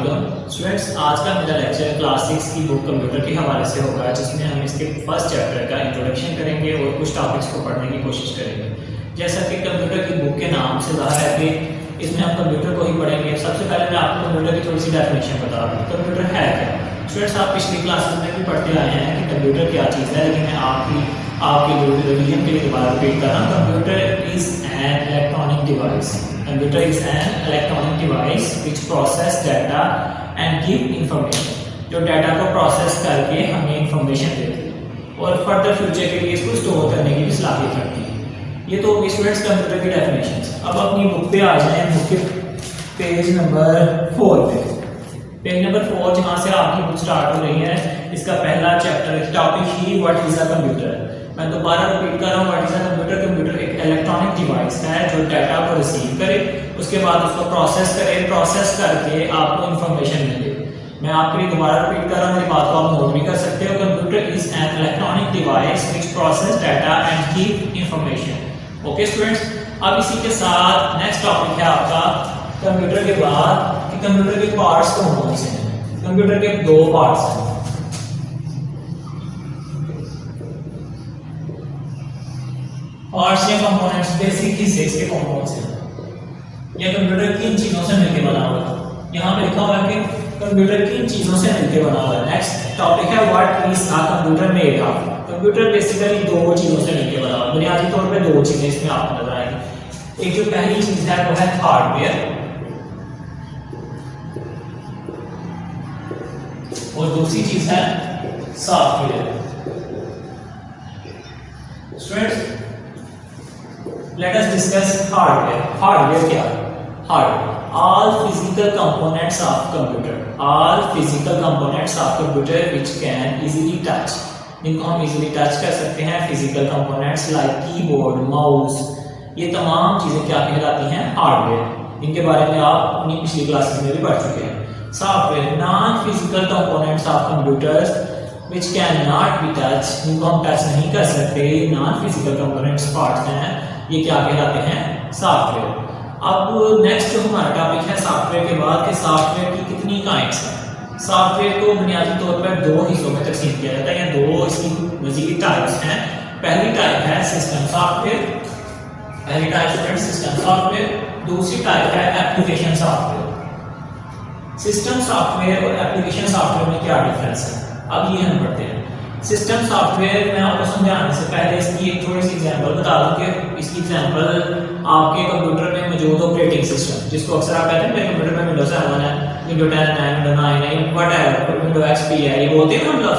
वालेकुम स्टूडेंट्स। आज का मेरा लेक्चर क्लास 6 की बुक कंप्यूटर के हवाले से होगा, जिसमें हम इसके फर्स्ट चैप्टर का इंट्रोडक्शन करेंगे और कुछ टॉपिक्स को पढ़ने की कोशिश करेंगे। जैसा कि कंप्यूटर की बुक के नाम से ज़ाहिर है कि इसमें हम कंप्यूटर को ही पढ़ेंगे। सबसे पहले मैं आपको कंप्यूटर की थोड़ी सी डेफिनेशन बता दूँ। कंप्यूटर है क्या? स्टूडेंट्स, आप पिछली क्लासेस में भी पढ़ते आए हैं कि कंप्यूटर क्या चीज़ है, लेकिन मैं आपके रिवीजन के लिए दोबारा रिपीट कर रहा हूँ। Computer is an electronic device. Computer is an electronic device which process data and give information। जो डाटा को प्रोसेस करके हमें इंफॉर्मेशन देती है और फर्दर फ्यूचर के लिए इसको स्टोर करने की भी सलाहियत रखती है। ये तो स्टूडेंट्स कंप्यूटर की डेफिनेशन। अब अपनी बुक पे आ जाएं, बुक के पेज नंबर 4 पे। पेज नंबर 4 जहाँ से आपकी बुक स्टार्ट हो रही है, इसका पहला chapter topic he what is a computer. मैं दोबारा रिपीट कर रहा हूँ, what is a computer. Computer एक इलेक्ट्रॉनिक डिवाइस है जो डाटा को रिसीव करे, उसके बाद उसको प्रोसेस करे, प्रोसेस करके आपको इंफॉर्मेशन मिले। मैं आपके लिए दोबारा रिपीट कर रहा हूँ, मेरी बात को आप नोट भी कर सकते हो। Computer is an electronic device which process data and give information. Okay students, अब इसी के साथ नेक्स्ट टॉपिक है आपका कंप्यूटर के बाद कि कंप्यूटर के पार्ट्स कौन से हैं। कंप्यूटर के दो पार्ट्स हैं। पार्ट्स या कंपोनेंट्स, बेसिक हिस्से इसके कौन से हैं। यह कंप्यूटर किन चीजों से मिलकर बना हुआ है। यहाँ पे लिखा हुआ है कि कंप्यूटर किन चीजों से मिलकर बना हुआ है। नेक्स्ट टॉपिक है what is a computer made of. Computer basically दो चीजों से मिलकर बना हुआ है। बुनियादी तौर पे दो चीजें इसमें आपको नजर आएंगी। एक जो पहली चीज है वो है हार्डवेयर और दूसरी चीज है software. Students, let us discuss hardware। hardware क्या है? hardware all physical components of computer, all physical components of computer which can easily touch, जिनको हम easily touch कर सकते हैं। physical components like keyboard, mouse, ये तमाम चीजें क्या कहलाती हैं? हार्डवेयर। इनके बारे में आप अपनी पिछली क्लासेस में भी पढ़ चुके हैं। Software non physical components of computers which cannot be touched, जिनको हम टच नहीं कर सकते, नॉन फिजिकल कंपोनेंट्स पार्ट्स हैं, ये क्या कहलाते हैं? सॉफ्टवेयर। अब नेक्स्ट जो हमारा टॉपिक है सॉफ्टवेयर के बाद कि सॉफ्टवेयर की कितनी काइंड्स हैं। सॉफ्टवेयर को बुनियादी तौर पर दो हिस्सों में तकसीम किया जाता है, या दो इसकी मजीद टाइप्स हैं। पहली टाइप है सिस्टम सॉफ्टवेयर, पहली टाइप है सिस्टम सॉफ्टवेयर। दूसरी टाइप है एप्लीकेशन सॉफ्टवेयर। सिस्टम सॉफ्टवेयर और एप्लीकेशन सॉफ्टवेयर में क्या डिफरेंस है, अब ये हम पढ़ते हैं। सिस्टम सॉफ्टवेयर में आपको समझाने से पहले इसकी एक थोड़ी सी एग्जांपल बता दूं कि इसकी एग्जांपल आपके कंप्यूटर में मौजूद ऑपरेटिंग सिस्टम, जिसको अक्सर आप कहते हैं मेरे कंप्यूटर में विंडोज 7 है, विंडोज 10 है, विंडोज 9 है, व्हाटएवर, विंडोज एक्सपी है, ये बोलते हैं हम लोग।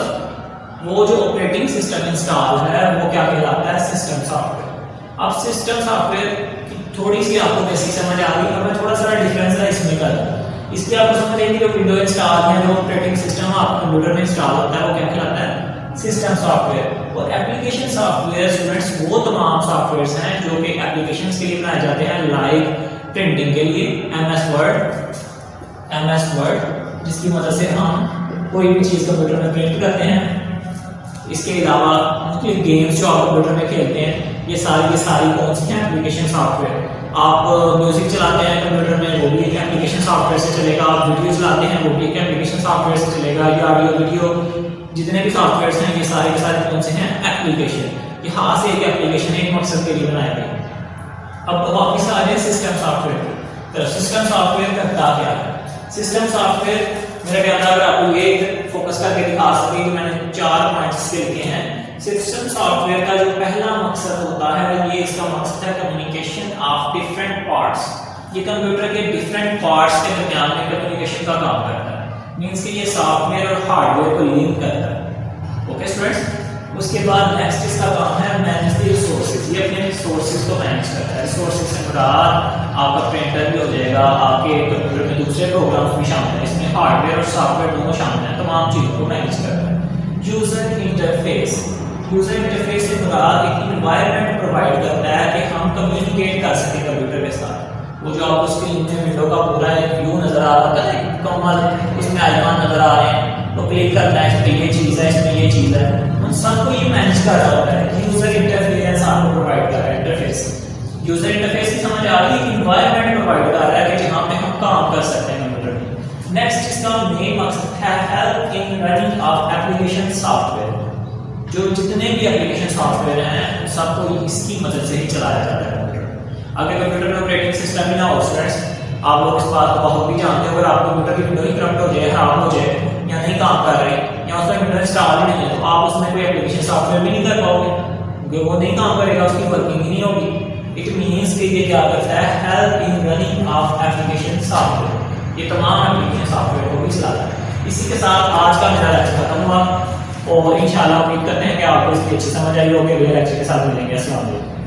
वो जो ऑपरेटिंग सिस्टम इंस्टॉल है वो क्या कहलाता है? System software. अब सिस्टम सॉफ्टवेयर की थोड़ी सी आपको बेसिक समझ आ गई। अब मैं थोड़ा सा डिफरेंस है इसमें कर दूं। इसलिए आपको समझ आएगी जो विंडोज इंस्टॉल है, जो ऑपरेटिंग सिस्टम आपके कंप्यूटर में इंस्टॉल होता है, वो क्या कहलाता है? System software. और एप्लीकेशन सॉफ्टवेयर स्टूडेंट्स वो तमाम सॉफ्टवेयर्स हैं जो कि एप्लीकेशंस के लिए बनाए जाते हैं, लाइक प्रिंटिंग के लिए एमएस वर्ड, जिसकी मदद से हम कोई भी चीज़ कंप्यूटर में प्रिंट करते हैं। इसके अलावा मुख्तलिफ गेम्स जो आप कंप्यूटर में खेलते हैं, ये सारी कौन सी हैं? Application software. आप म्यूजिक चलाते हैं कंप्यूटर में, वो भी एक एप्लीकेशन सॉफ्टवेयर से चलेगा। आप वीडियो चलाते हैं, वो भी एक एप्लीकेशन सॉफ्टवेयर से चलेगा। या ऑडियो वीडियो जितने भी सॉफ्टवेयर हैं, ये सारे के सारे कौन से हैं? एप्लीकेशन। ये हाथ से एक एप्लीकेशन एक मकसद के लिए बनाए गए। अब वापस आ जाए सिस्टम सॉफ्टवेयर तो सिस्टम सॉफ्टवेयर करता क्या है? सिस्टम सॉफ्टवेयर मेरा कहना है, अगर आपको ये फोकस करके दिखा सके कि मैंने 4 पॉइंट्स लिखे हैं। सिस्टम सॉफ्टवेयर का जो पहला मकसद होता है, ये इसका मकसद है कम्युनिकेशन ऑफ डिफरेंट पार्ट्स। ये कंप्यूटर के डिफरेंट पार्ट्स के दरमियान में कम्युनिकेशन का काम करता है। मींस कि ये सॉफ्टवेयर और हार्डवेयर को लिंक करता है। ओके स्टूडेंट्स, उसके बाद नेक्स्ट इसका काम है मैनेज द रिसोर्सेज। ये अपने रिसोर्सेज को मैनेज करता है। रिसोर्सेज से मुराद आपका प्रिंटर भी हो जाएगा, आपके कंप्यूटर में दूसरे प्रोग्राम्स भी शामिल हैं, इसमें हार्डवेयर और सॉफ्टवेयर दोनों शामिल हैं, तमाम चीज़ों को मैनेज करता है। यूजर इंटरफेस, यूजर इंटरफेस से मुराद एक एनवायरनमेंट प्रोवाइड करता है कि हम कम्युनिकेट कर सकें कंप्यूटर के साथ। वो जो आपको स्क्रीन में विंडो का पूरा एक व्यू नजर आ रहा है, मुकम्मल उसमें आइकॉन नजर आ रहे हैं, तो क्लिक करना है, इसमें ये चीज़ है, इसमें ये चीज़ है, उन सबको ये मैनेज कर रहा होता है। यूजर इंटरफेस आपको प्रोवाइड कर रहा है। इंटरफेस, यूजर इंटरफेस की समझ आ रही है कि एनवायरनमेंट प्रोवाइड कर रहा है कि जहाँ पे हम काम कर सकते हैं कंप्यूटर में। नेक्स्ट इसका मेन मकसद है help in running of application software. जो जितने भी एप्लीकेशन सॉफ्टवेयर हैं उन सबको इसकी मदद से ही चलाया जाता है कंप्यूटर। अगर कंप्यूटर में ऑपरेटिंग सिस्टम ही ना हो स्टूडेंट्स, आप लोग इस बात को बहुत भी जानते हो, अगर आप कंप्यूटर की विंडो ही करप्ट हो जाए, खराब हो जाए या नहीं काम कर रहे या उसका विंडो इंस्टॉल ही नहीं है, तो आप उसमें कोई एप्लीकेशन सॉफ्टवेयर भी नहीं कर पाओगे क्योंकि वो नहीं काम करेगा, उसकी वर्किंग ही नहीं होगी। इट मीन्स कि ये क्या करता है, help in running of application software, ये तमाम एप्लीकेशन सॉफ्टवेयर को भी चलाता है। इसी के साथ आज का मेरा लेक्चर खत्म हुआ और इंशाल्लाह उम्मीद करते हैं कि आपको इसकी अच्छी समझ आई होगी। अगले लेक्चर के साथ मिलेंगे। अस्सलाम वालेकुम।